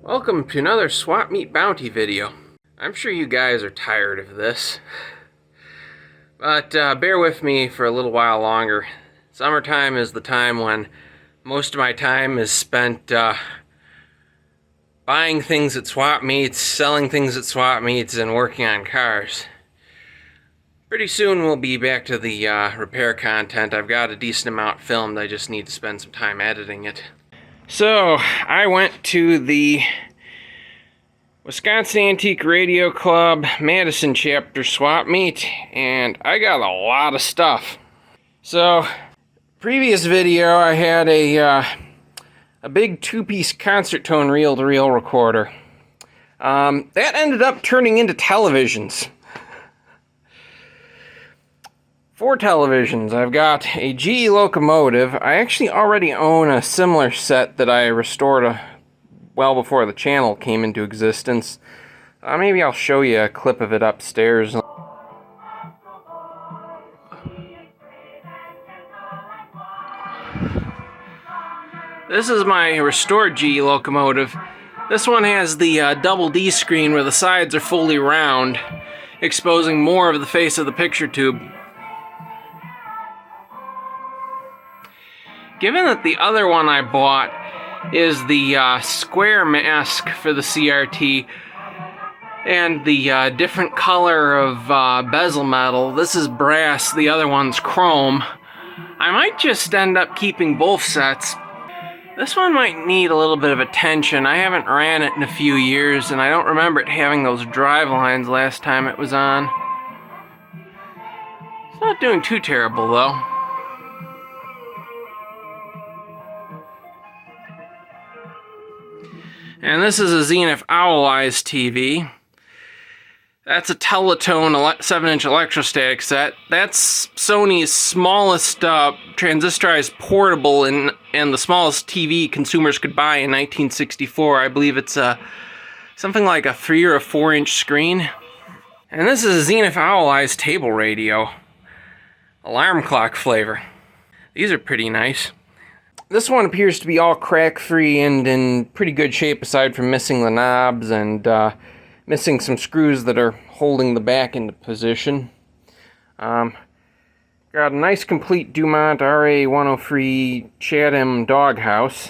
Welcome to another Swapmeet bounty video. I'm sure you guys are tired of this, but bear with me for a little while longer. Summertime is the time when most of my time is spent buying things at Swapmeets, selling things at Swapmeets, and working on cars. Pretty soon we'll be back to the repair content. I've got a decent amount filmed, I just need to spend some time editing it. So, I went to the Wisconsin Antique Radio Club Madison chapter Swapmeet, and I got a lot of stuff. So, previous video I had a big two-piece concert tone reel-to-reel recorder. That ended up turning into televisions. 4 televisions. I've got a GE locomotive. I actually already own a similar set that I restored well before the channel came into existence. Maybe I'll show you a clip of it upstairs. This is my restored GE locomotive. This one has the double D screen where the sides are fully round, exposing more of the face of the picture tube. Given that the other one I bought is the square mask for the CRT and the different color of bezel metal, this is brass, the other one's chrome, I might just end up keeping both sets. This one might need a little bit of attention. I haven't ran it in a few years, and I don't remember it having those drive lines last time it was on. It's not doing too terrible though. And this is a Zenith Owl Eyes TV. That's a Teletone 7-inch electrostatic set. That's Sony's smallest transistorized portable and the smallest TV consumers could buy in 1964. I believe it's something like a 3 or a 4-inch screen. And this is a Zenith Owl Eyes table radio. Alarm clock flavor. These are pretty nice. This one appears to be all crack-free and in pretty good shape aside from missing the knobs and missing some screws that are holding the back into position. Got a nice complete Dumont RA103 Chatham doghouse.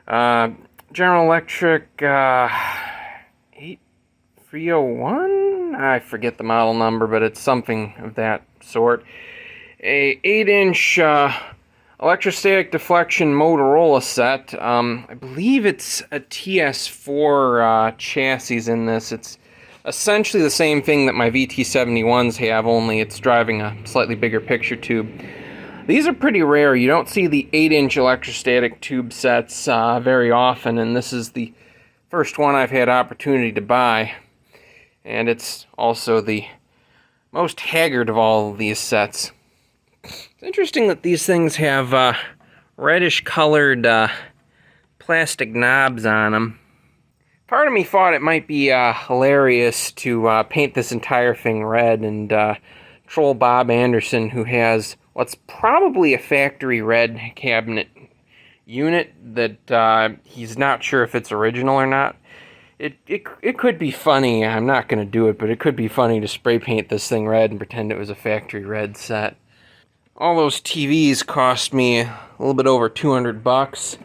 General Electric 8301? I forget the model number, but it's something of that sort. A 8-inch electrostatic deflection Motorola set. I believe it's a TS4 chassis in this. It's essentially the same thing that my VT71s have, only it's driving a slightly bigger picture tube. These are pretty rare. You don't see the 8-inch electrostatic tube sets very often, and this is the first one I've had opportunity to buy. And it's also the most haggard of all of these sets. It's interesting that these things have reddish colored plastic knobs on them. Part of me thought it might be hilarious to paint this entire thing red and troll Bob Anderson, who has what's probably a factory red cabinet unit that he's not sure if it's original or not. It could be funny. I'm not going to do it, but it could be funny to spray paint this thing red and pretend it was a factory red set. All those TVs cost me a little bit over $200.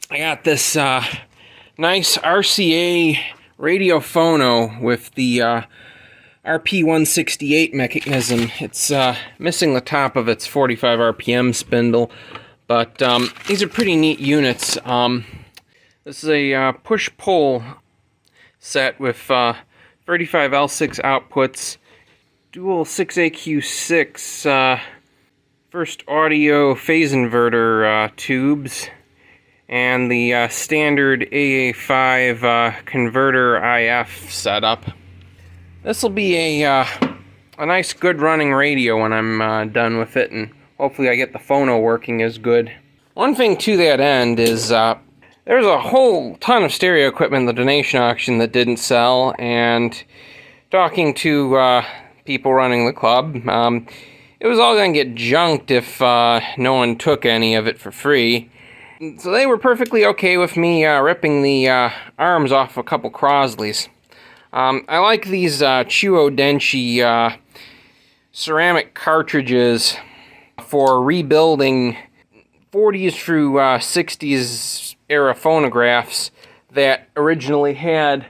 I got this nice RCA Radiophono with the RP168 mechanism. It's missing the top of its 45 RPM spindle, but these are pretty neat units. This is a push-pull set with 35 L6 outputs, dual 6AQ6 first audio phase inverter tubes, and the standard AA5 converter IF setup. This will be a nice good running radio when I'm done with it, and hopefully I get the phono working as good. One thing to that end is there's a whole ton of stereo equipment in the donation auction that didn't sell, and talking to people running the club, it was all going to get junked if no one took any of it for free. So they were perfectly okay with me ripping the arms off a couple Crosleys. I like these Chuo Denshi ceramic cartridges for rebuilding 40s through 60s era phonographs that originally had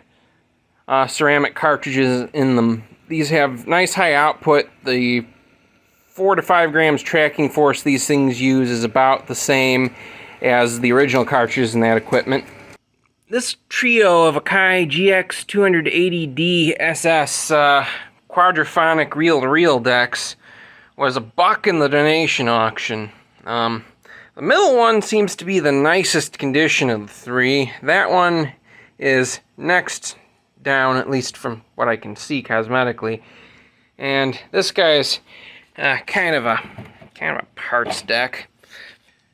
ceramic cartridges in them. These have nice high output. The 4 to 5 grams tracking force these things use is about the same as the original cartridges in that equipment. This trio of Akai GX280D SS quadraphonic reel-to-reel decks was $1 in the donation auction. The middle one seems to be the nicest condition of the three. That one is next down, at least from what I can see cosmetically. And this guy's kind of a parts deck.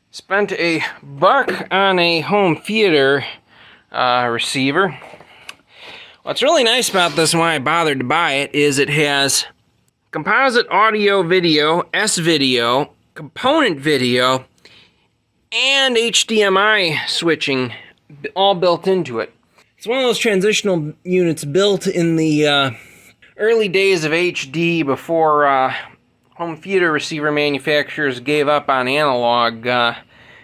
Spent $1 on a home theater receiver. What's really nice about this and why I bothered to buy it is it has composite audio video, S-video, component video, and HDMI switching all built into it. It's one of those transitional units built in the early days of HD before home theater receiver manufacturers gave up on analog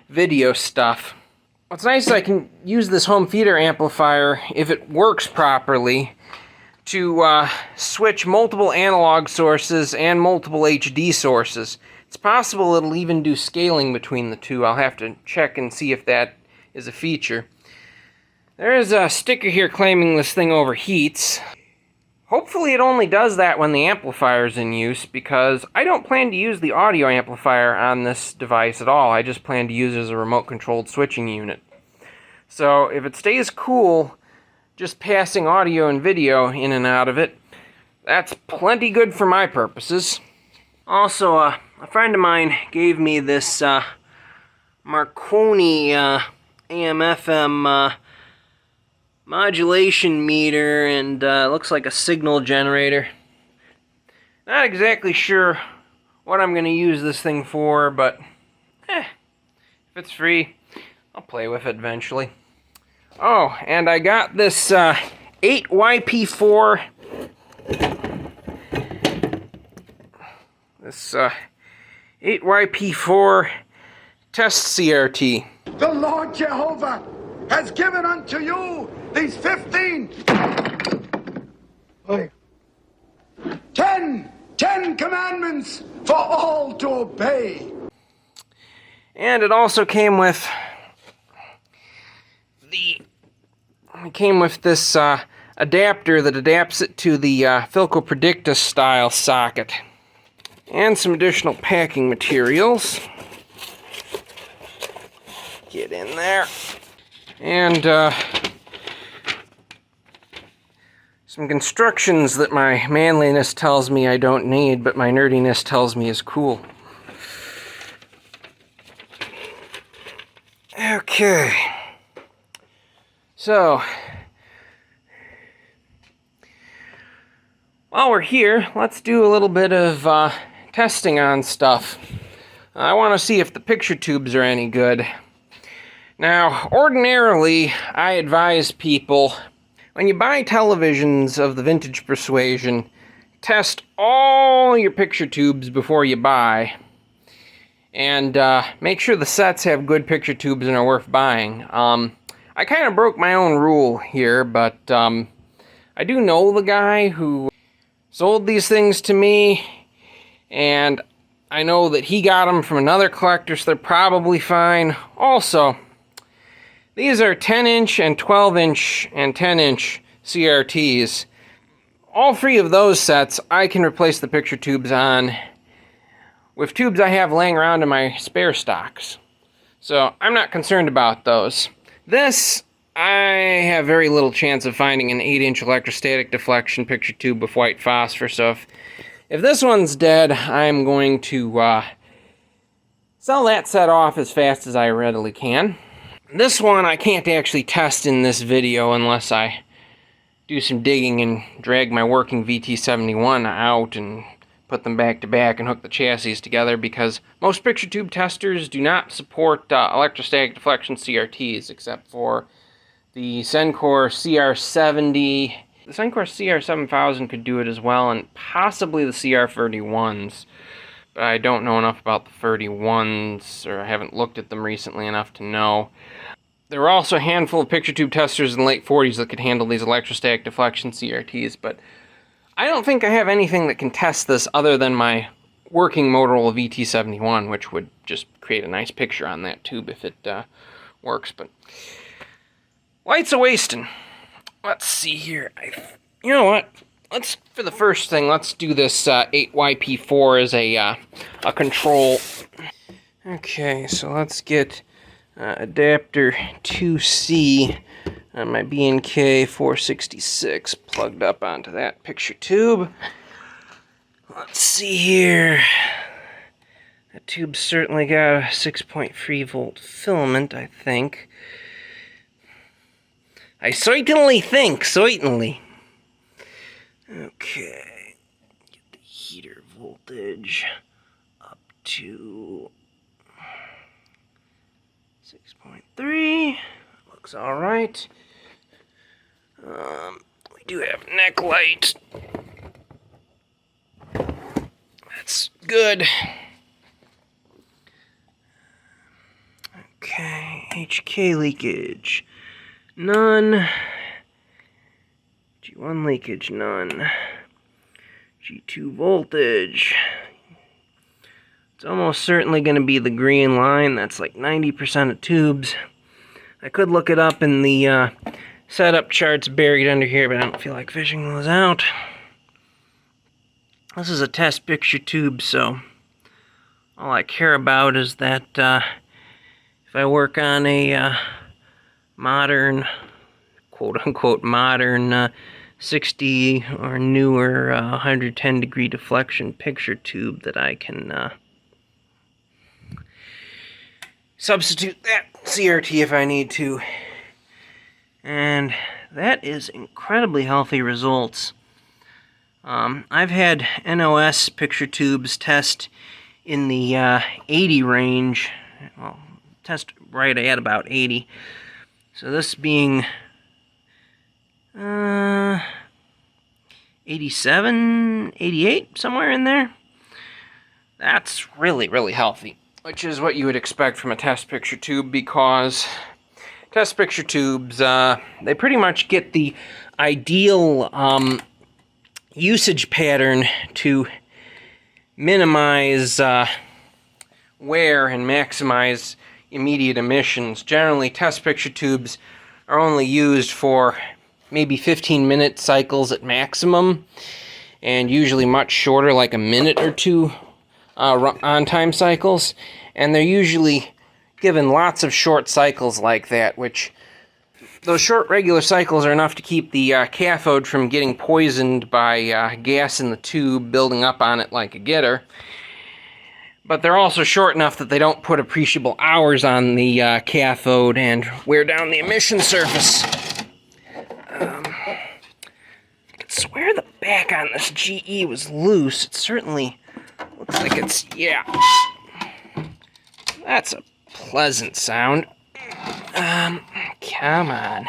video stuff. What's nice is I can use this home theater amplifier, if it works properly, to switch multiple analog sources and multiple HD sources. It's possible it'll even do scaling between the two. I'll have to check and see if that is a feature. There is a sticker here claiming this thing overheats. Hopefully it only does that when the amplifier is in use, because I don't plan to use the audio amplifier on this device at all. I just plan to use it as a remote-controlled switching unit. So if it stays cool, just passing audio and video in and out of it, that's plenty good for my purposes. Also, a friend of mine gave me this Marconi AM/FM modulation meter, and looks like a signal generator. Not exactly sure what I'm going to use this thing for, but if it's free, I'll play with it eventually. Oh, and I got this 8YP4 8YP4 test CRT. The Lord Jehovah has given unto you these 10 commandments for all to obey. And it also came with this adapter that adapts it to the Philco Predictus style socket. And some additional packing materials. Get in there. And some constructions that my manliness tells me I don't need, but my nerdiness tells me is cool. Okay. So, while we're here, let's do a little bit of testing on stuff. I want to see if the picture tubes are any good. Now, ordinarily, I advise people, when you buy televisions of the vintage persuasion, test all your picture tubes before you buy. And make sure the sets have good picture tubes and are worth buying. I kind of broke my own rule here, but I do know the guy who sold these things to me, and I know that he got them from another collector, so they're probably fine. Also, these are 10-inch and 12-inch and 10-inch CRTs. All three of those sets I can replace the picture tubes on with tubes I have laying around in my spare stocks. So I'm not concerned about those. This, I have very little chance of finding an 8-inch electrostatic deflection picture tube with white phosphor, so if this one's dead, I'm going to sell that set off as fast as I readily can. This one I can't actually test in this video unless I do some digging and drag my working VT71 out and put them back to back and hook the chassis together, because most picture tube testers do not support electrostatic deflection CRTs, except for the Sencor CR70. The Sencor CR7000 could do it as well, and possibly the CR31s. But I don't know enough about the 31s, or I haven't looked at them recently enough to know. There were also a handful of picture tube testers in the late 40s that could handle these electrostatic deflection CRTs, but I don't think I have anything that can test this other than my working Motorola VT71, which would just create a nice picture on that tube if it works. But lights a-wasting. Let's see here. You know what? For the first thing, let's do this 8YP4 as a control. Okay, so let's get adapter 2C on my B&K 466 plugged up onto that picture tube. Let's see here. That tube's certainly got a 6.3 volt filament, I think. I certainly think, certainly. Okay, get the heater voltage up to 6.3. Looks all right. We do have neck light. That's good. Okay, HK leakage, none. G1 leakage, none. G2 voltage. It's almost certainly going to be the green line. That's like 90% of tubes. I could look it up in the setup charts buried under here, but I don't feel like fishing those out. This is a test picture tube, so all I care about is that if I work on a modern, quote-unquote modern 60 or newer 110 degree deflection picture tube, that I can substitute that CRT if I need to. And that is incredibly healthy results. I've had NOS picture tubes test in the 80 range. Well, test right at about 80. So this being 87, 88, somewhere in there. That's really, really healthy, which is what you would expect from a test picture tube, because test picture tubes, they pretty much get the ideal usage pattern to minimize wear and maximize immediate emissions. Generally, test picture tubes are only used for maybe 15-minute cycles at maximum, and usually much shorter, like a minute or two on-time cycles. And they're usually given lots of short cycles like that, which those short regular cycles are enough to keep the cathode from getting poisoned by gas in the tube building up on it like a getter. But they're also short enough that they don't put appreciable hours on the cathode and wear down the emission surface. I could swear the back on this GE was loose. It certainly looks like it's, yeah. That's a pleasant sound. Come on.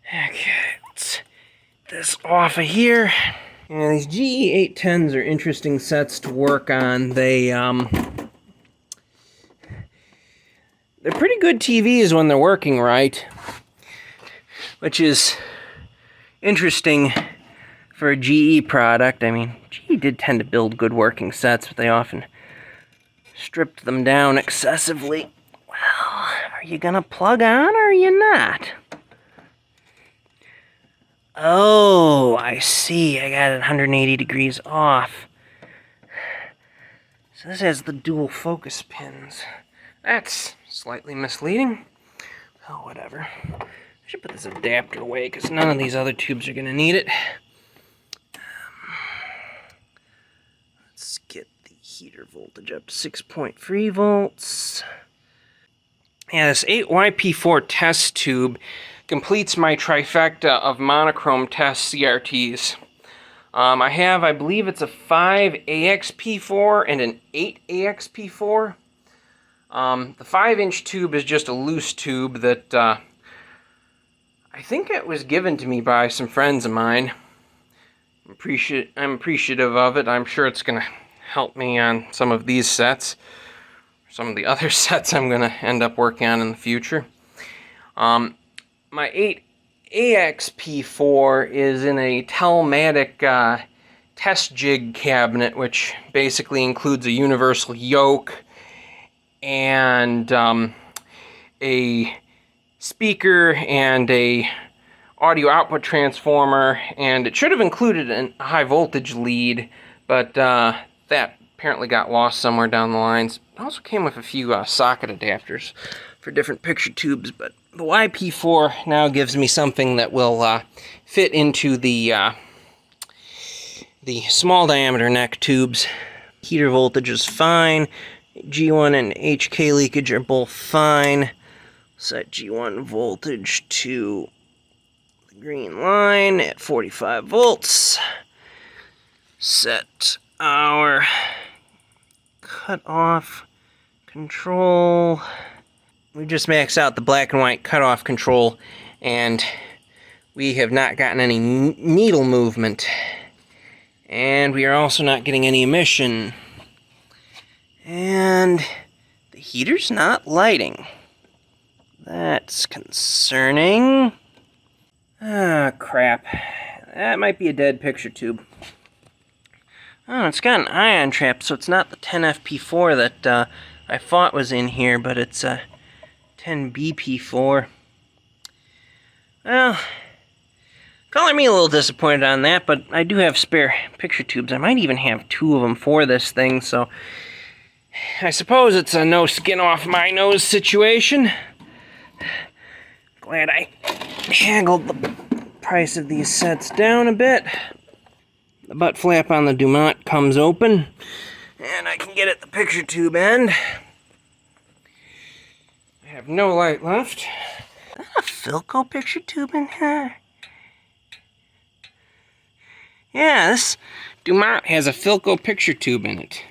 Okay, let's get this off of here. Yeah, these GE 810s are interesting sets to work on. They're pretty good TVs when they're working right, which is interesting for a GE product. I mean, GE did tend to build good working sets, but they often stripped them down excessively. Well, are you gonna plug on or are you not? Oh, I see. I got it 180 degrees off. So this has the dual focus pins. That's slightly misleading. Oh, whatever. I should put this adapter away because none of these other tubes are going to need it. Let's get the heater voltage up to 6.3 volts. Yeah, this 8YP4 test tube completes my trifecta of monochrome test CRTs. I have, I believe it's a 5 AXP4 and an 8 AXP4. The 5-inch tube is just a loose tube that I think it was given to me by some friends of mine. I'm appreciative of it. I'm sure it's going to help me on some of these sets. Some of the other sets I'm going to end up working on in the future. My 8 AXP4 is in a Telematic test jig cabinet, which basically includes a universal yoke and a speaker and a audio output transformer, and it should have included a high voltage lead, but that apparently got lost somewhere down the lines. It also came with a few socket adapters for different picture tubes, but the YP4 now gives me something that will fit into the small diameter neck tubes. Heater voltage is fine. G1 and HK leakage are both fine. Set G1 voltage to the green line at 45 volts. Set our cutoff control. We just maxed out the black and white cutoff control, and we have not gotten any needle movement. And we are also not getting any emission. And the heater's not lighting. That's concerning. Ah, crap. That might be a dead picture tube. Oh, it's got an ion trap, so it's not the 10FP4 that I thought was in here, but it's a 10BP4. Well, color me a little disappointed on that, but I do have spare picture tubes. I might even have 2 of them for this thing, so I suppose it's a no skin off my nose situation. Glad I haggled the price of these sets down a bit. The butt flap on the Dumont comes open, and I can get at the picture tube end. I have no light left. Is that a Philco picture tube in here? Yeah, this Dumont has a Philco picture tube in it.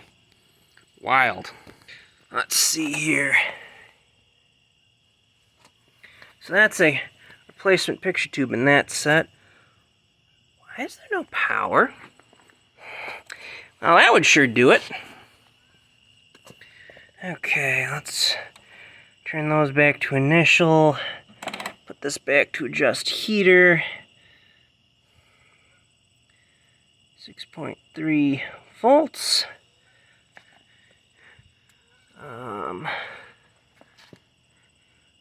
Wild. Let's see here. So that's a replacement picture tube in that set. Why is there no power? Well, that would sure do it. Okay, let's turn those back to initial. Put this back to adjust heater. 6.3 volts.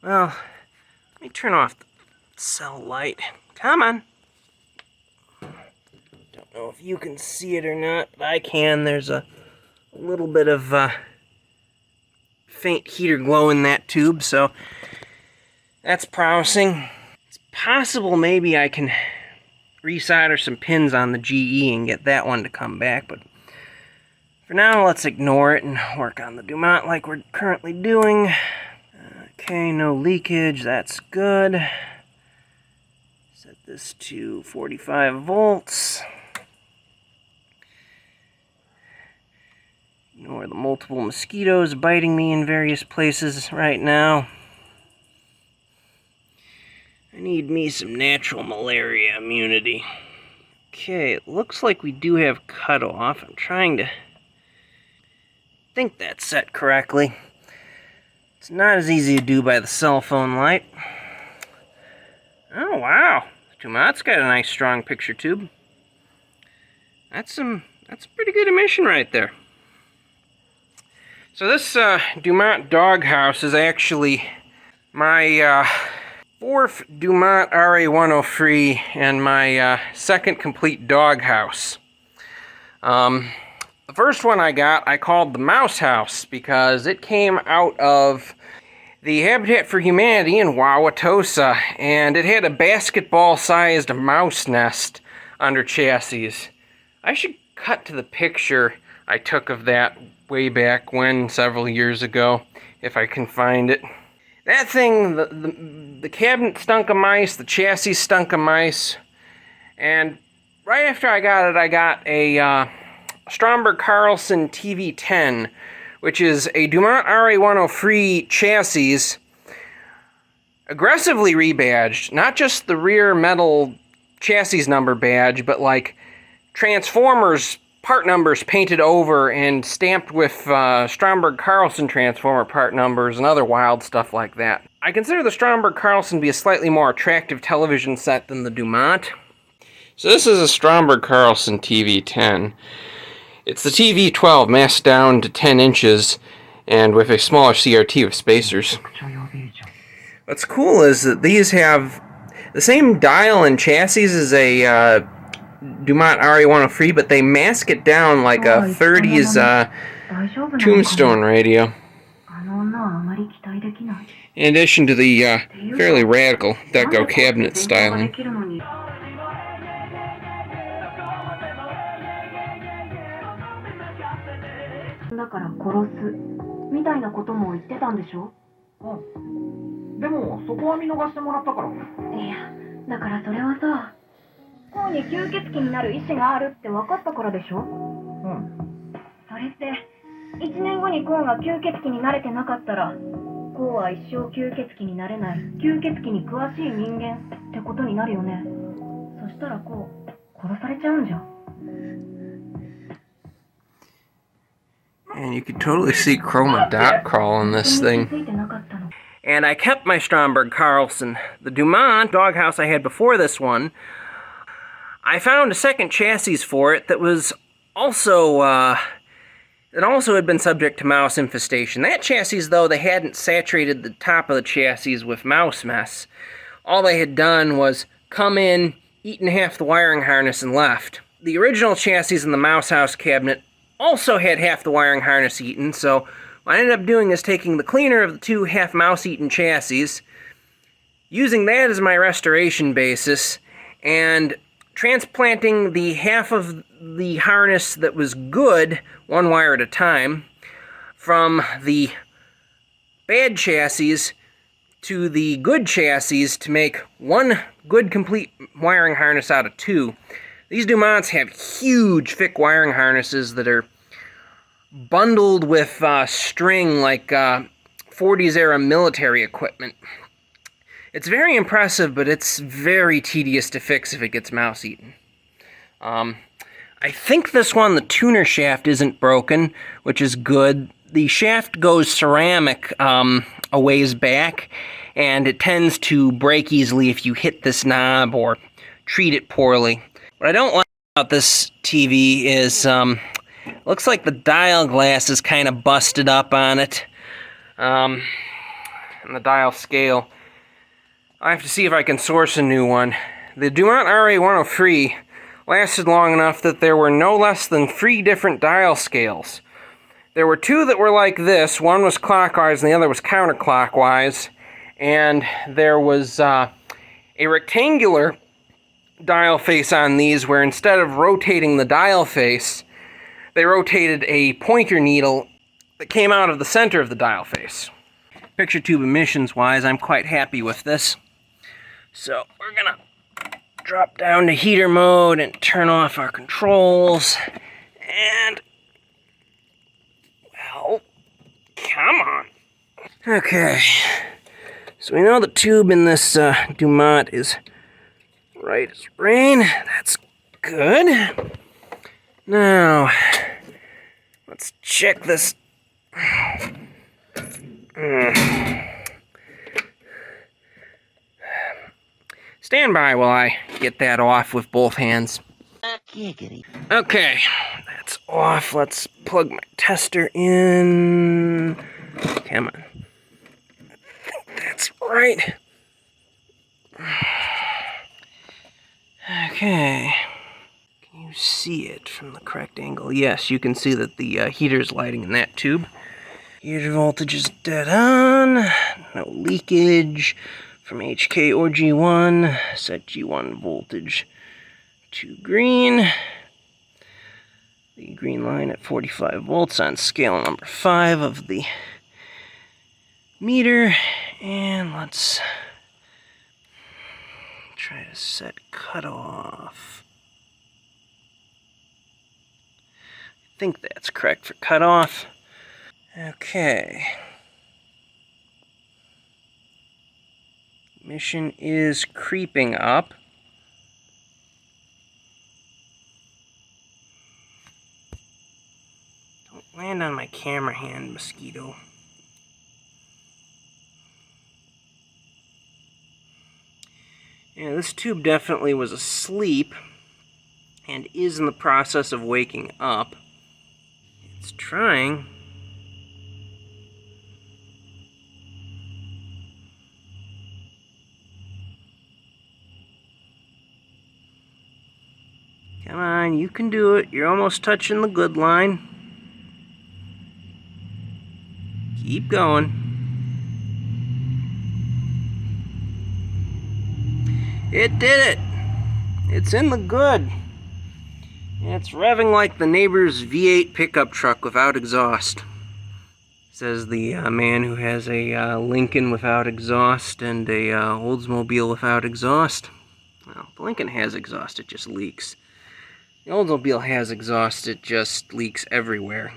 Well, let me turn off the cell light. Come on. Don't know if you can see it or not, but I can. There's a little bit of faint heater glow in that tube, so that's promising. It's possible maybe I can resolder some pins on the GE and get that one to come back, but for now, let's ignore it and work on the Dumont like we're currently doing. Okay, no leakage, that's good. Set this to 45 volts. Ignore the multiple mosquitoes biting me in various places right now. I need me some natural malaria immunity. Okay, it looks like we do have cutoff. I'm trying to think that's set correctly. It's not as easy to do by the cell phone light. Oh, wow. Dumont's got a nice strong picture tube. That's a pretty good emission right there. So this Dumont doghouse is actually my 4th Dumont RA103 and my second complete doghouse. The first one I got, I called the Mouse House because it came out of the Habitat for Humanity in Wauwatosa, and it had a basketball-sized mouse nest under chassis. I should cut to the picture I took of that way back when, several years ago, if I can find it. That thing, the cabinet stunk of mice, the chassis stunk of mice, and right after I got a Stromberg Carlson TV10, which is a Dumont RA103 chassis, aggressively rebadged, not just the rear metal chassis number badge, but like Transformers part numbers painted over and stamped with Stromberg Carlson transformer part numbers and other wild stuff like that. I consider the Stromberg Carlson to be a slightly more attractive television set than the Dumont. So this is a Stromberg Carlson TV10. It's the TV12 masked down to 10 inches and with a smaller CRT with spacers. What's cool is that these have the same dial and chassis as a Dumont RA103, but they mask it down like a 30s Tombstone radio. In addition to the fairly radical deco cabinet styling. だから殺すみたいなことも言ってたんでしょ。でもそこは見逃してもらったから。いや、だからそれはさ、こうに吸血鬼になる意志があるって分かったからでしょ。それって1年後にコウが吸血鬼になれてなかったら、コウは一生吸血鬼になれない吸血鬼に詳しい人間ってことになるよね。そしたらコウ殺されちゃうんじゃん。 And you can totally see chroma dot crawl in this thing. And I kept my Stromberg Carlson. The Dumont doghouse I had before this one, I found a second chassis for it that was also, it also had been subject to mouse infestation. That chassis, though, they hadn't saturated the top of the chassis with mouse mess. All they had done was come in, eaten half the wiring harness, and left. The original chassis in the mouse house cabinet also had half the wiring harness eaten, so what I ended up doing is taking the cleaner of the two half mouse-eaten chassis, using that as my restoration basis, and transplanting the half of the harness that was good, one wire at a time, from the bad chassis to the good chassis to make one good complete wiring harness out of two. These Dumonts have huge, thick wiring harnesses that are bundled with string like 40s-era military equipment. It's very impressive, but it's very tedious to fix if it gets mouse-eaten. I think this one, the tuner shaft, isn't broken, which is good. The shaft goes ceramic a ways back, and it tends to break easily if you hit this knob or treat it poorly. What I don't like about this TV is, looks like the dial glass is kind of busted up on it, and the dial scale. I have to see if I can source a new one. The Dumont RA103 lasted long enough that there were no less than 3 different dial scales. There were 2 that were like this. One was clockwise and the other was counterclockwise, and there was a rectangular dial face on these where instead of rotating the dial face, they rotated a pointer needle that came out of the center of the dial face. Picture tube emissions wise, I'm quite happy with this. So we're gonna drop down to heater mode and turn off our controls. And, well, come on. Okay, so we know the tube in this Dumont is right as rain. That's good. Now, let's check this. Stand by while I get that off with both hands. Okay, that's off. Let's plug my tester in. Come on. I think that's right. Okay. Can you see it from the correct angle? Yes, you can see that the heater's lighting in that tube. Heater voltage is dead on. No leakage from HK or G1. Set G1 voltage to green. The green line at 45 volts on scale number 5 of the meter. And let's try to set cutoff. I think that's correct for cutoff. Okay. Mission is creeping up. Don't land on my camera hand, mosquito. Yeah, this tube definitely was asleep and is in the process of waking up. It's trying. Come on, you can do it. You're almost touching the good line. Keep going. It did it! It's in the good. It's revving like the neighbor's V8 pickup truck without exhaust. Says the man who has a Lincoln without exhaust and a Oldsmobile without exhaust. Well, the Lincoln has exhaust, it just leaks. The Oldsmobile has exhaust, it just leaks everywhere.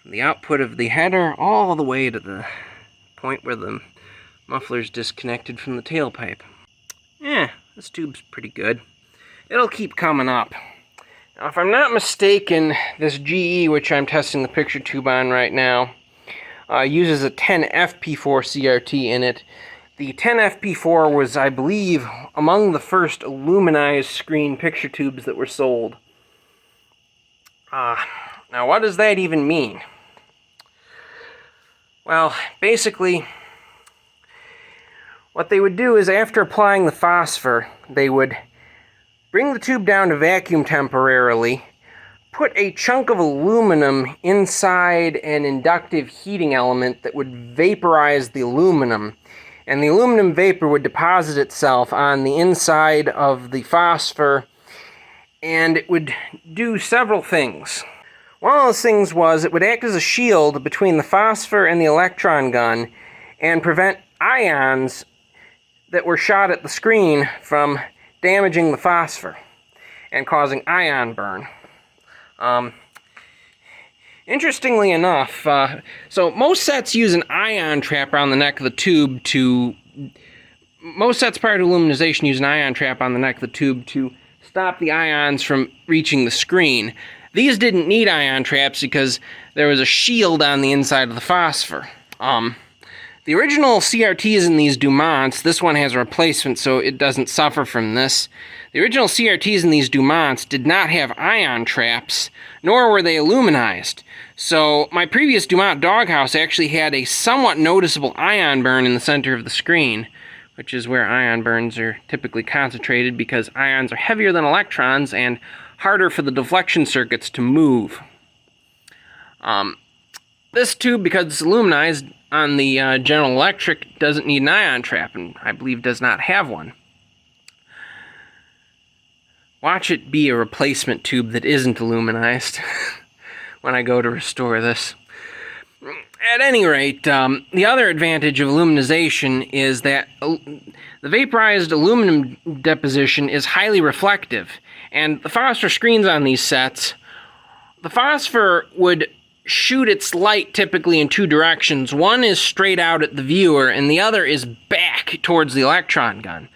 From the output of the header all the way to the point where the muffler's disconnected from the tailpipe. Yeah, this tube's pretty good. It'll keep coming up. Now, if I'm not mistaken, this GE, which I'm testing the picture tube on right now, uses a 10FP4 CRT in it. The 10FP4 was, I believe, among the first aluminized screen picture tubes that were sold. Now, what does that even mean? Well, basically, what they would do is after applying the phosphor, they would bring the tube down to vacuum temporarily, put a chunk of aluminum inside an inductive heating element that would vaporize the aluminum, and the aluminum vapor would deposit itself on the inside of the phosphor, and it would do several things. One of those things was it would act as a shield between the phosphor and the electron gun and prevent ions that were shot at the screen from damaging the phosphor and causing ion burn. Interestingly enough, so most sets use an ion trap around the neck of the tube to... Most sets prior to aluminization use an ion trap on the neck of the tube to stop the ions from reaching the screen. These didn't need ion traps because there was a shield on the inside of the phosphor. The original CRTs in these Dumonts, this one has a replacement so it doesn't suffer from this. The original CRTs in these Dumonts did not have ion traps, nor were they aluminized. So my previous Dumont doghouse actually had a somewhat noticeable ion burn in the center of the screen, which is where ion burns are typically concentrated because ions are heavier than electrons and harder for the deflection circuits to move. This tube, because it's aluminized on the General Electric, doesn't need an ion trap, and I believe does not have one. Watch it be a replacement tube that isn't aluminized when I go to restore this. At any rate, the other advantage of aluminization is that the vaporized aluminum deposition is highly reflective, and the phosphor screens on these sets, the phosphor would shoot its light typically in two directions. One is straight out at the viewer, and the other is back towards the electron gun.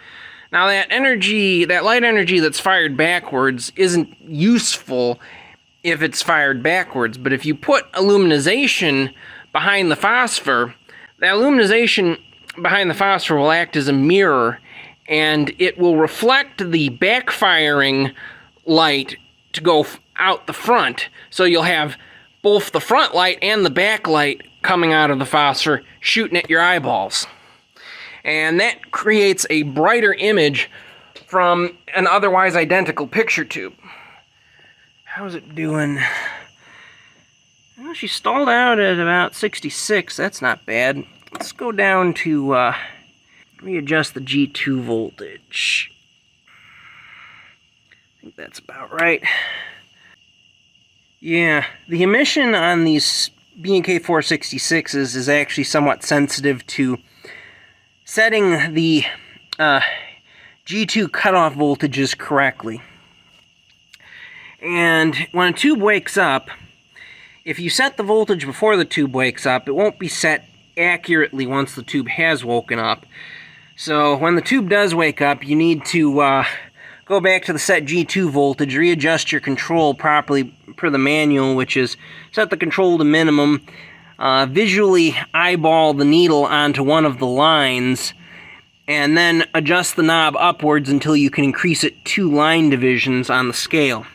Now that light energy that's fired backwards isn't useful if it's fired backwards, but if you put aluminization behind the phosphor, that aluminization behind the phosphor will act as a mirror, and it will reflect the backfiring light to go out the front, so you'll have both the front light and the back light coming out of the phosphor shooting at your eyeballs. And that creates a brighter image from an otherwise identical picture tube. How's it doing? Well, she stalled out at about 66. That's not bad. Let's go down to readjust the G2 voltage. I think that's about right. Yeah, the emission on these B&K 466s is actually somewhat sensitive to setting the G2 cutoff voltages correctly. And when a tube wakes up, if you set the voltage before the tube wakes up, it won't be set accurately once the tube has woken up. So when the tube does wake up, you need to go back to the set G2 voltage, readjust your control properly per the manual, which is set the control to minimum, visually eyeball the needle onto one of the lines, and then adjust the knob upwards until you can increase it 2 line divisions on the scale.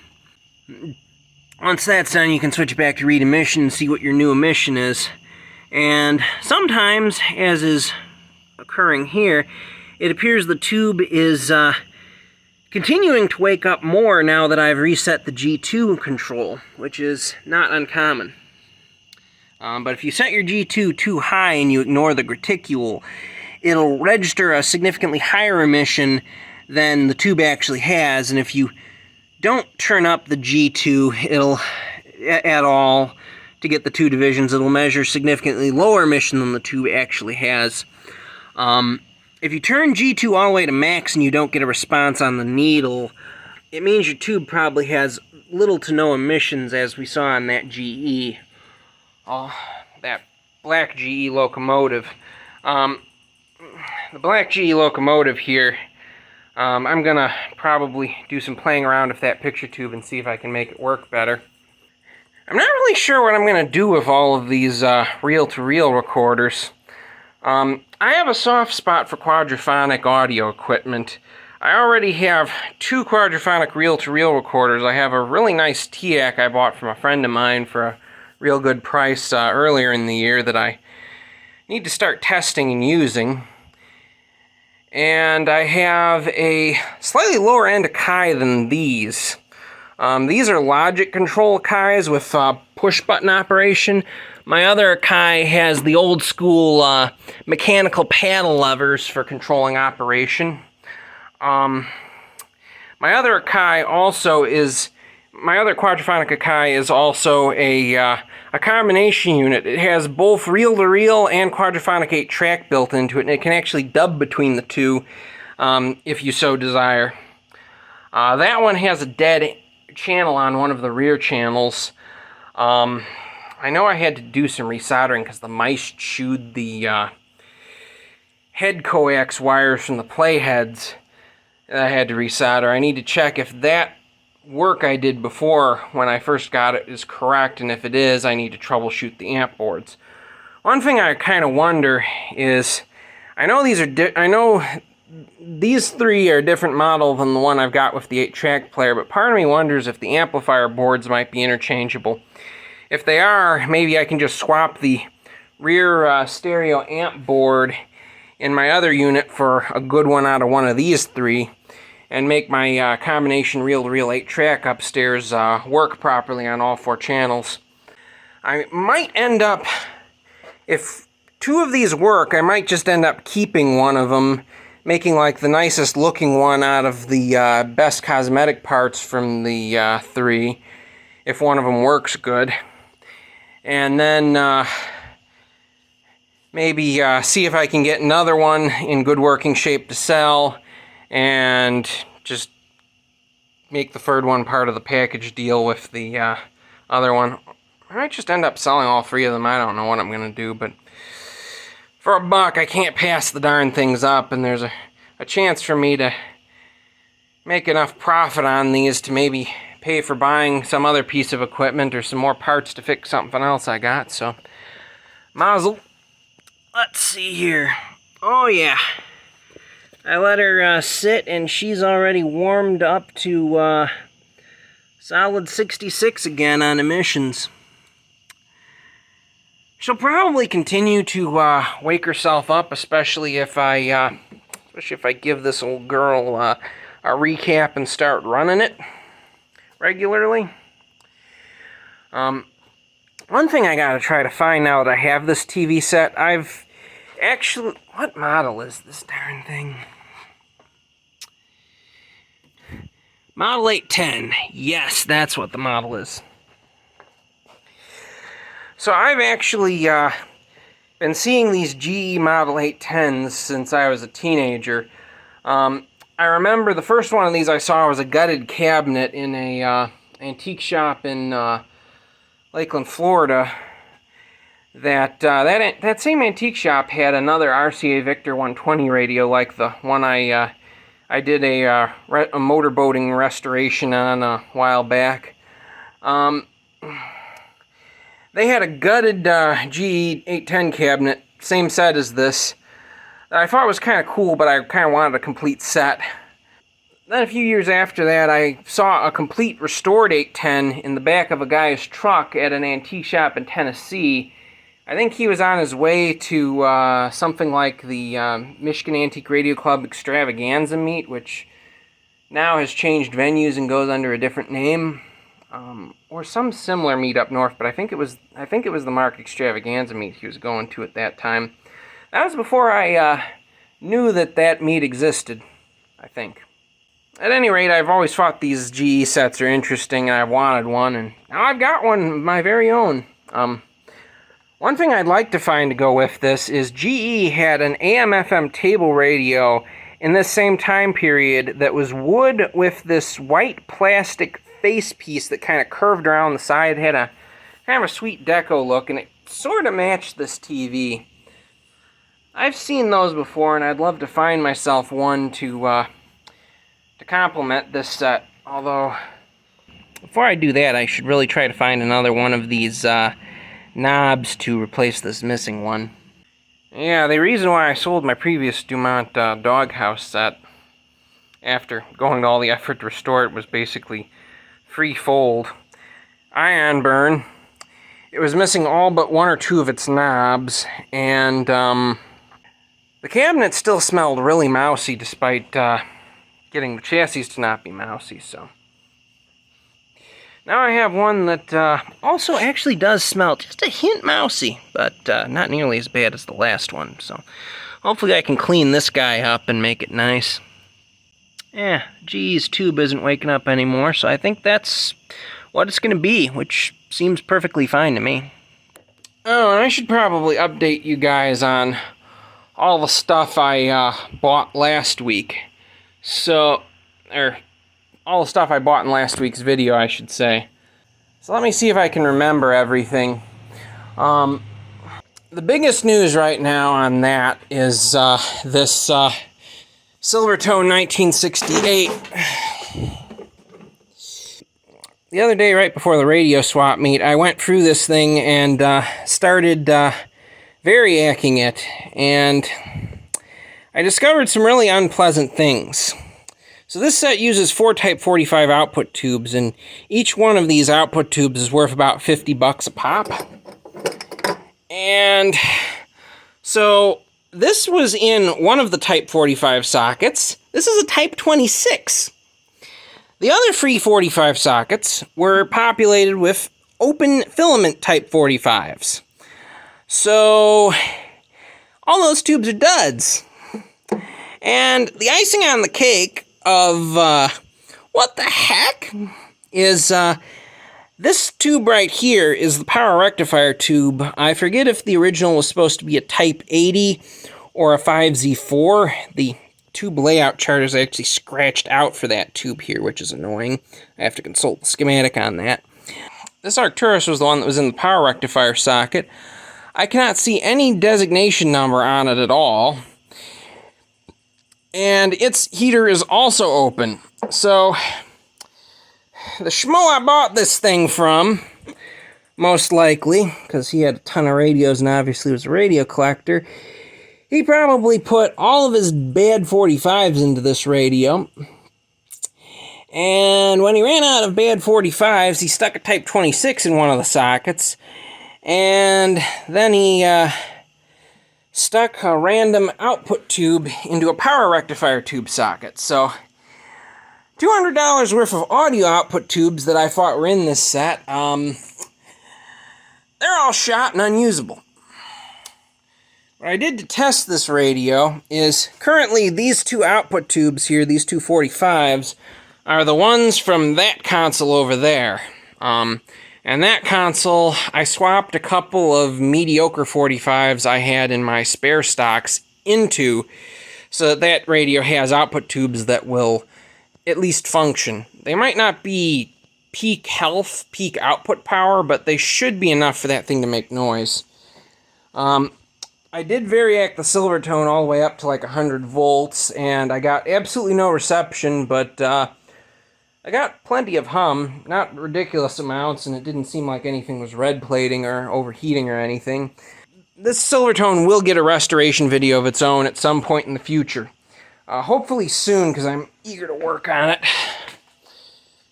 Once that's done, you can switch back to read emission and see what your new emission is. And sometimes, as is occurring here, it appears the tube is continuing to wake up more now that I've reset the G2 control, which is not uncommon. But if you set your G2 too high and you ignore the reticule, it'll register a significantly higher emission than the tube actually has, and if you don't turn up the G2 at all to get the 2 divisions, it'll measure significantly lower emission than the tube actually has. If you turn G2 all the way to max and you don't get a response on the needle, it means your tube probably has little to no emissions, as we saw on that GE. That black GE locomotive. The black GE locomotive here, I'm gonna probably do some playing around with that picture tube and see if I can make it work better. I'm not really sure what I'm gonna do with all of these reel-to-reel recorders. I have a soft spot for quadraphonic audio equipment. I already have 2 quadraphonic reel-to-reel recorders. I have a really nice TIAC I bought from a friend of mine for a real good price earlier in the year that I need to start testing and using. And I have a slightly lower end Akai than these. These are logic control Akais with push button operation. My other Akai has the old school mechanical paddle levers for controlling operation. My other quadraphonic Akai is also a combination unit. It has both reel-to-reel and quadraphonic 8-track built into it, and it can actually dub between the two if you so desire. That one has a dead channel on one of the rear channels. I know I had to do some resoldering because the mice chewed the head coax wires from the playheads that I had to resolder. I need to check if that work I did before when I first got it is correct, and if it is, I need to troubleshoot the amp boards. One thing I kind of wonder is, I know these 3 are a different model than the one I've got with the 8-track player, but part of me wonders if the amplifier boards might be interchangeable. If they are, maybe I can just swap the rear stereo amp board in my other unit for a good one out of one of these 3, and make my combination reel-to-reel 8-track upstairs work properly on all 4 channels. I might end up, if 2 of these work, I might just end up keeping one of them, making like the nicest looking one out of the best cosmetic parts from the 3, if one of them works good. And then maybe see if I can get another one in good working shape to sell, and just make the 3rd one part of the package deal with the other one. I might just end up selling all 3 of them. I don't know what I'm going to do, but for $1 I can't pass the darn things up, and there's a chance for me to make enough profit on these to maybe pay for buying some other piece of equipment or some more parts to fix something else I got. So, mazel. Let's see here. Oh yeah. I let her sit, and she's already warmed up to solid 66 again on emissions. She'll probably continue to wake herself up, especially if I give this old girl a recap and start running it regularly. One thing I gotta try to find now that I have this TV set, I've actually... What model is this darn thing? Model 810. Yes, that's what the model is. So I've actually been seeing these GE Model 810s since I was a teenager. I remember the first one of these I saw was a gutted cabinet in a antique shop in Lakeland, Florida. That same antique shop had another RCA Victor 120 radio like the one I did a motorboating restoration on a while back. They had a gutted GE 810 cabinet, same set as this, that I thought was kind of cool, but I kind of wanted a complete set. Then a few years after that, I saw a complete restored 810 in the back of a guy's truck at an antique shop in Tennessee. I think he was on his way to something like the Michigan Antique Radio Club Extravaganza meet, which now has changed venues and goes under a different name, or some similar meet up north. But I think it was the Mark Extravaganza meet he was going to at that time. That was before I knew that meet existed, I think. At any rate, I've always thought these GE sets are interesting, and I wanted one, and now I've got one of my very own. One thing I'd like to find to go with this is GE had an AM/FM table radio in this same time period that was wood with this white plastic face piece that kind of curved around the side. It had a kind of a sweet deco look, and it sort of matched this TV. I've seen those before, and I'd love to find myself one to complement this set. Although, before I do that, I should really try to find another one of these knobs to replace this missing one. Yeah, the reason why I sold my previous Dumont doghouse set after going to all the effort to restore it was basically free fold. Ion burn. It was missing all but one or two of its knobs, and the cabinet still smelled really mousy despite getting the chassis to not be mousy, so. Now I have one that also actually does smell just a hint mousy, but not nearly as bad as the last one, so hopefully I can clean this guy up and make it nice. Yeah, GE's tube isn't waking up anymore, so I think that's what it's going to be, which seems perfectly fine to me. Oh, and I should probably update you guys on all the stuff I bought last week. So, all the stuff I bought in last week's video, I should say. So let me see if I can remember everything. The biggest news right now on that is this Silvertone 1968. The other day, right before the radio swap meet, I went through this thing and started variacking it, and I discovered some really unpleasant things. So this set uses 4 Type 45 output tubes, and each one of these output tubes is worth about $50 a pop. And so this was in one of the Type 45 sockets. This is a Type 26. The other free 45 sockets were populated with open filament Type 45s. So all those tubes are duds. And the icing on the cake of what the heck is this tube right here is the power rectifier tube. I forget if the original was supposed to be a Type 80 or a 5Z4. The tube layout chart is actually scratched out for that tube here, which is annoying. I have to consult the schematic on that. This Arcturus was the one that was in the power rectifier socket. I cannot see any designation number on it at all. And its heater is also open. So, the schmo I bought this thing from, most likely, because he had a ton of radios and obviously was a radio collector, he probably put all of his bad 45s into this radio. And when he ran out of bad 45s, he stuck a Type 26 in one of the sockets. And then he stuck a random output tube into a power rectifier tube socket. So, $200 worth of audio output tubes that I thought were in this set, they're all shot and unusable. What I did to test this radio is, currently these two output tubes here, these two 45s, are the ones from that console over there. And And that console, I swapped a couple of mediocre 45s I had in my spare stocks into, so that radio has output tubes that will at least function. They might not be peak health, peak output power, but they should be enough for that thing to make noise. I did variac the Silvertone all the way up to like 100 volts, and I got absolutely no reception, but I got plenty of hum, not ridiculous amounts, and it didn't seem like anything was red plating or overheating or anything. This Silvertone will get a restoration video of its own at some point in the future. Hopefully soon, because I'm eager to work on it.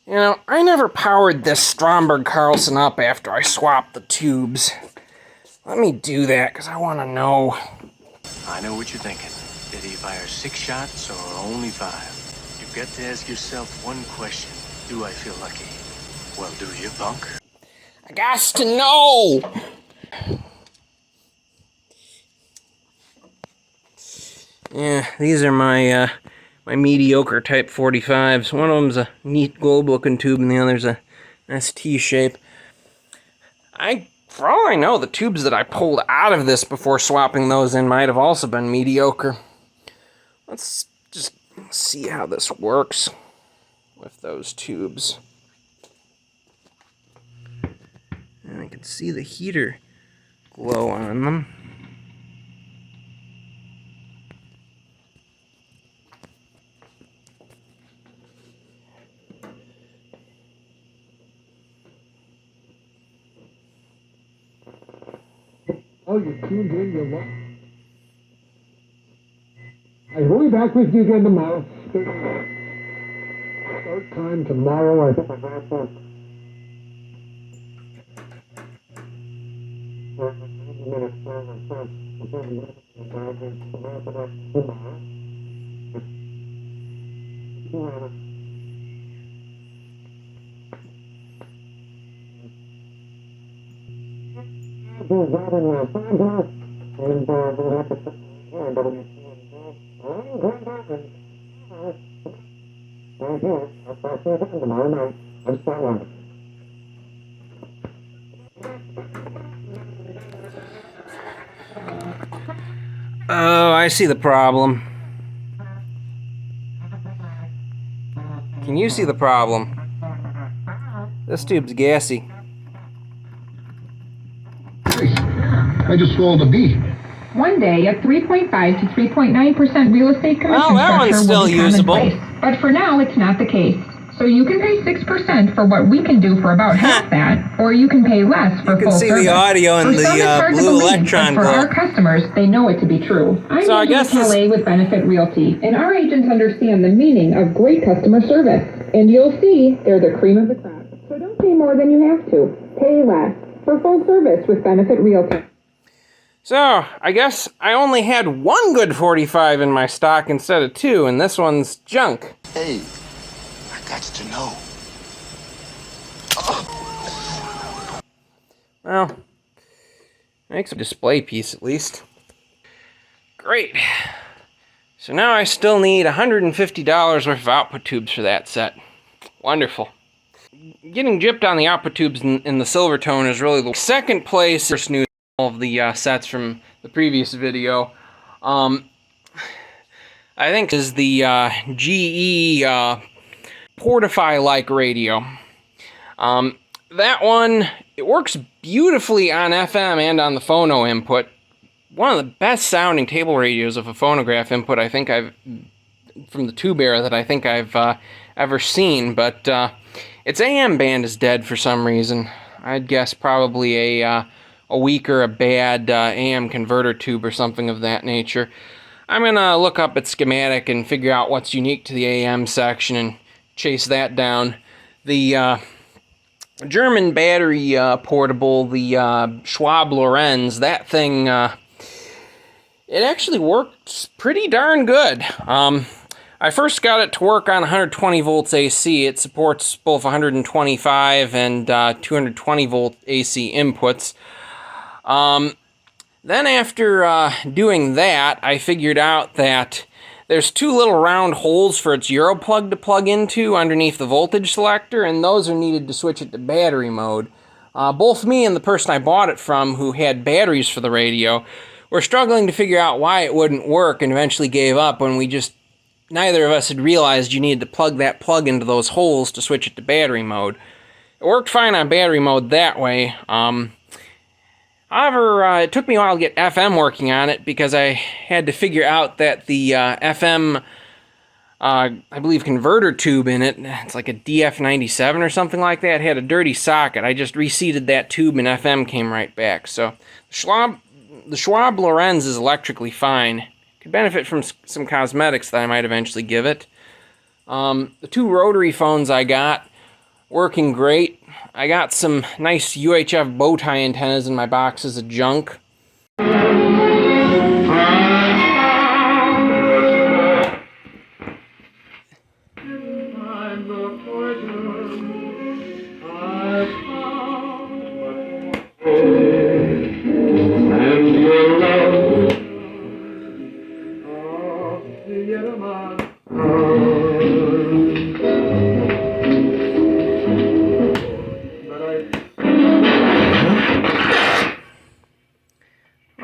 You know, I never powered this Stromberg Carlson up after I swapped the tubes. Let me do that, because I want to know. I know what you're thinking. Did he fire 6 shots or only 5? You've got to ask yourself one question. Do I feel lucky? Well, do you, punk? I got to know! Yeah, these are my my mediocre type 45s. One of them's a neat globe-looking tube, and the other's a nice T-shape. For all I know, the tubes that I pulled out of this before swapping those in might have also been mediocre. Let's just see how this works with those tubes. And I can see the heater glow on them. Oh, you tuned in, you're what? I'll be back with you again tomorrow. Start time tomorrow. I think I'll wrap up. Oh, I see the problem. Can you see the problem? This tube's gassy. I just swallowed a bee. One day, a 3.5 to 3.9% real estate commission Well, that one's structure still will be usable. commonplace. But for now, it's not the case. So you can pay 6% for what we can do for about half that, or you can pay less for full service. You can see the audio in For some, it's the hard to blue believe, electron but for glow. our customers, they know it to be true. I'm So I guess this- Kelly with Benefit Realty, and our agents understand the meaning of great customer service. And you'll see they're the cream of the crop. So don't pay more than you have to. Pay less for full service with Benefit Realty. So, I guess I only had one good 45 in my stock instead of 2, and this one's junk. Hey, I got to know. Well, makes a display piece at least. Great. So now I still need $150 worth of output tubes for that set. Wonderful. Getting gypped on the output tubes in the Silvertone is really the second place. First news all of the sets from the previous video. I think is the GE Portify-like radio. That one, it works beautifully on FM and on the phono input. One of the best sounding table radios of a phonograph input I think from the tube era that I think I've ever seen, but its AM band is dead for some reason. I'd guess probably a weak or a bad AM converter tube or something of that nature. I'm going to look up its schematic and figure out what's unique to the AM section and chase that down. The German battery portable, the Schwab Lorenz, that thing, it actually works pretty darn good. I first got it to work on 120 volts AC. It supports both 125 and 220 volt AC inputs. Then after doing that, I figured out that there's 2 little round holes for its Euro plug to plug into underneath the voltage selector, and those are needed to switch it to battery mode. Both me and the person I bought it from, who had batteries for the radio, were struggling to figure out why it wouldn't work, and eventually gave up when neither of us had realized you needed to plug that plug into those holes to switch it to battery mode. It worked fine on battery mode that way. However, it took me a while to get FM working on it because I had to figure out that the FM, I believe, converter tube in it, it's like a DF97 or something like that, had a dirty socket. I just reseated that tube and FM came right back. So the Schwab Lorenz is electrically fine. Could benefit from some cosmetics that I might eventually give it. The two rotary phones I got, working great. I got some nice UHF bow tie antennas in my boxes of junk.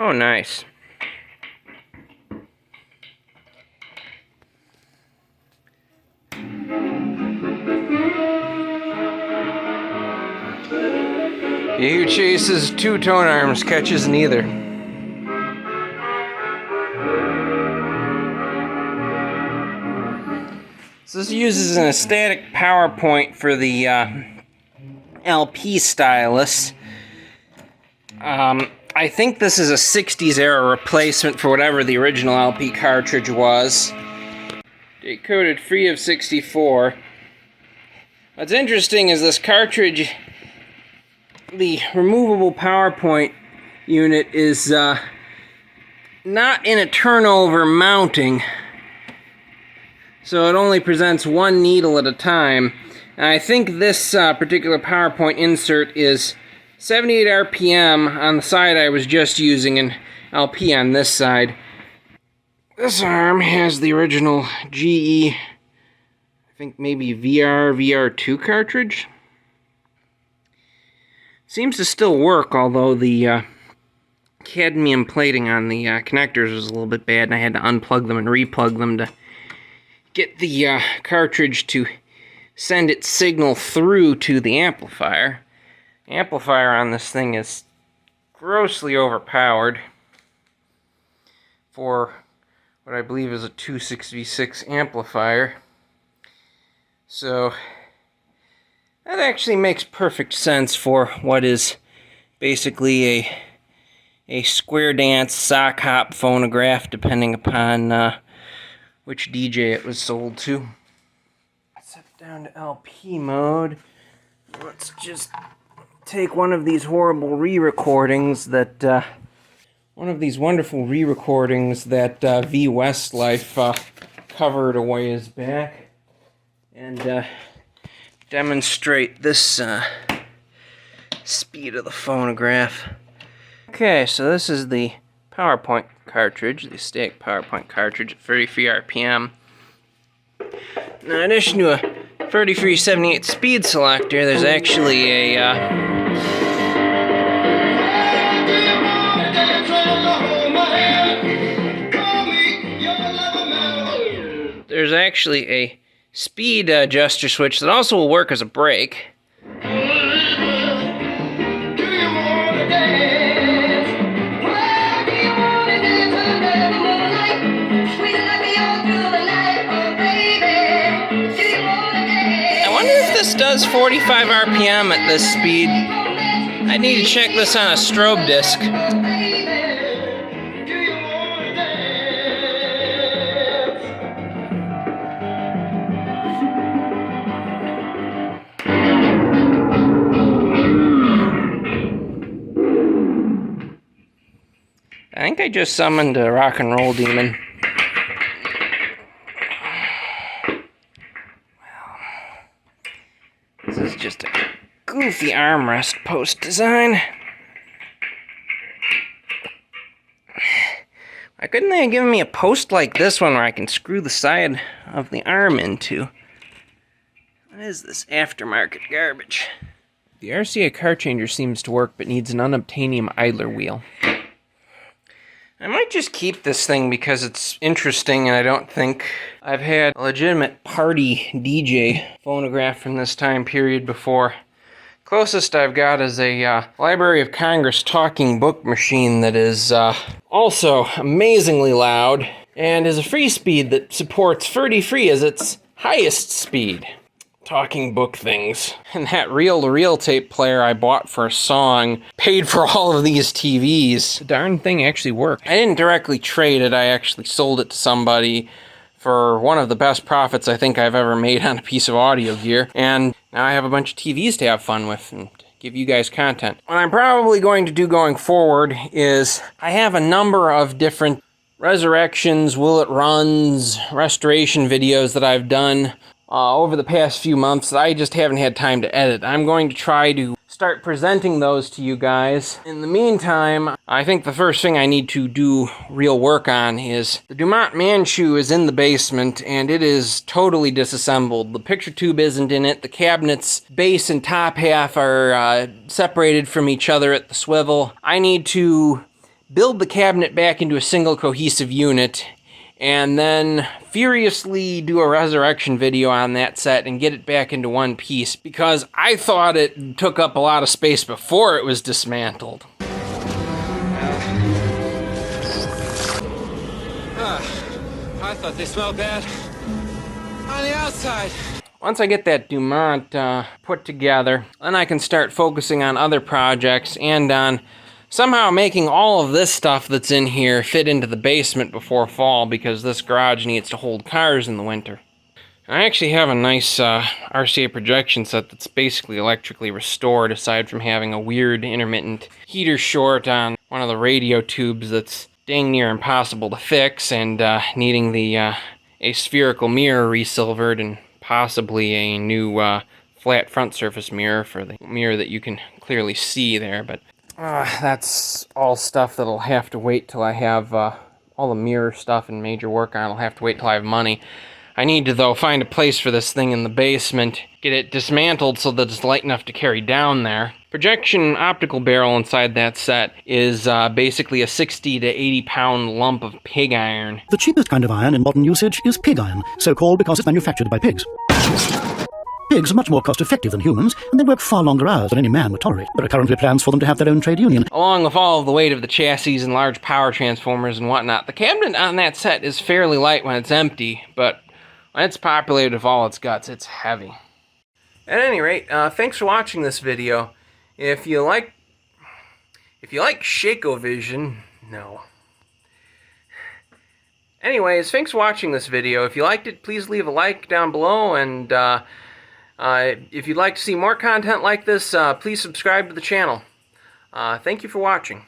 Oh, nice. He who chases two-tone arms catches neither. So this uses an static power point for the LP stylus. I think this is a 60s era replacement for whatever the original LP cartridge was. Decoded free of 64. What's interesting is this cartridge, the removable PowerPoint unit is not in a turnover mounting, so it only presents one needle at a time. And I think this particular PowerPoint insert is 78 RPM on the side I was just using, and LP on this side. This arm has the original GE, I think maybe VR2 cartridge. Seems to still work, although the cadmium plating on the connectors was a little bit bad, and I had to unplug them and replug them to get the cartridge to send its signal through to the amplifier. The amplifier on this thing is grossly overpowered for what I believe is a 2.6V6 amplifier. So that actually makes perfect sense for what is basically a square dance sock hop phonograph, depending upon which DJ it was sold to. Set down to LP mode. Let's just take one of these horrible re-recordings that one of these wonderful re-recordings that V Westlife covered a ways back, and demonstrate this speed of the phonograph. Okay, so this is the PowerPoint cartridge, the static PowerPoint cartridge at 33 RPM. Now, in addition to a 3378 speed selector, there's actually a speed adjuster switch that also will work as a brake. This does 45 RPM at this speed. I need to check this on a strobe disc. I think I just summoned a rock and roll demon. This is just a goofy armrest post design. Why couldn't they have given me a post like this one where I can screw the side of the arm into? What is this aftermarket garbage? The RCA car changer seems to work, but needs an unobtainium idler wheel. I might just keep this thing because it's interesting, and I don't think I've had a legitimate party DJ phonograph from this time period before. Closest I've got is a Library of Congress talking book machine that is also amazingly loud and is a free speed that supports 30 as its highest speed. Talking book things. And that reel-to-reel tape player I bought for a song paid for all of these TVs. The darn thing actually worked. I didn't directly trade it, I actually sold it to somebody for one of the best profits I think I've ever made on a piece of audio gear. And now I have a bunch of TVs to have fun with and give you guys content. What I'm probably going to do going forward is I have a number of different resurrections, will it runs, restoration videos that I've done over the past few months that I just haven't had time to edit. I'm going to try to start presenting those to you guys. In the meantime, I think the first thing I need to do real work on is the Dumont Manchu is in the basement and it is totally disassembled. The picture tube isn't in it. The cabinet's base and top half are separated from each other at the swivel. I need to build the cabinet back into a single cohesive unit and then furiously do a resurrection video on that set and get it back into one piece, because I thought it took up a lot of space before it was dismantled. I thought they smelled bad on the outside. Once I get that Dumont put together, then I can start focusing on other projects and on somehow making all of this stuff that's in here fit into the basement before fall, because this garage needs to hold cars in the winter. I actually have a nice RCA projection set that's basically electrically restored, aside from having a weird intermittent heater short on one of the radio tubes that's dang near impossible to fix, and needing the a spherical mirror resilvered and possibly a new flat front surface mirror for the mirror that you can clearly see there, but that's all stuff that'll have to wait till I have all the mirror stuff and major work on. I'll have to wait till I have money. I need to, though, find a place for this thing in the basement, get it dismantled so that it's light enough to carry down there. Projection optical barrel inside that set is basically a 60 to 80 pound lump of pig iron. The cheapest kind of iron in modern usage is pig iron, so called because it's manufactured by pigs. Pigs are much more cost-effective than humans, and they work far longer hours than any man would tolerate. There are currently plans for them to have their own trade union. Along with all of the weight of the chassis and large power transformers and whatnot, the cabinet on that set is fairly light when it's empty, but when it's populated with all its guts, it's heavy. At any rate, thanks for watching this video. If you like Shakeovision, no. Anyways, thanks for watching this video. If you liked it, please leave a like down below, and if you'd like to see more content like this, please subscribe to the channel. Thank you for watching.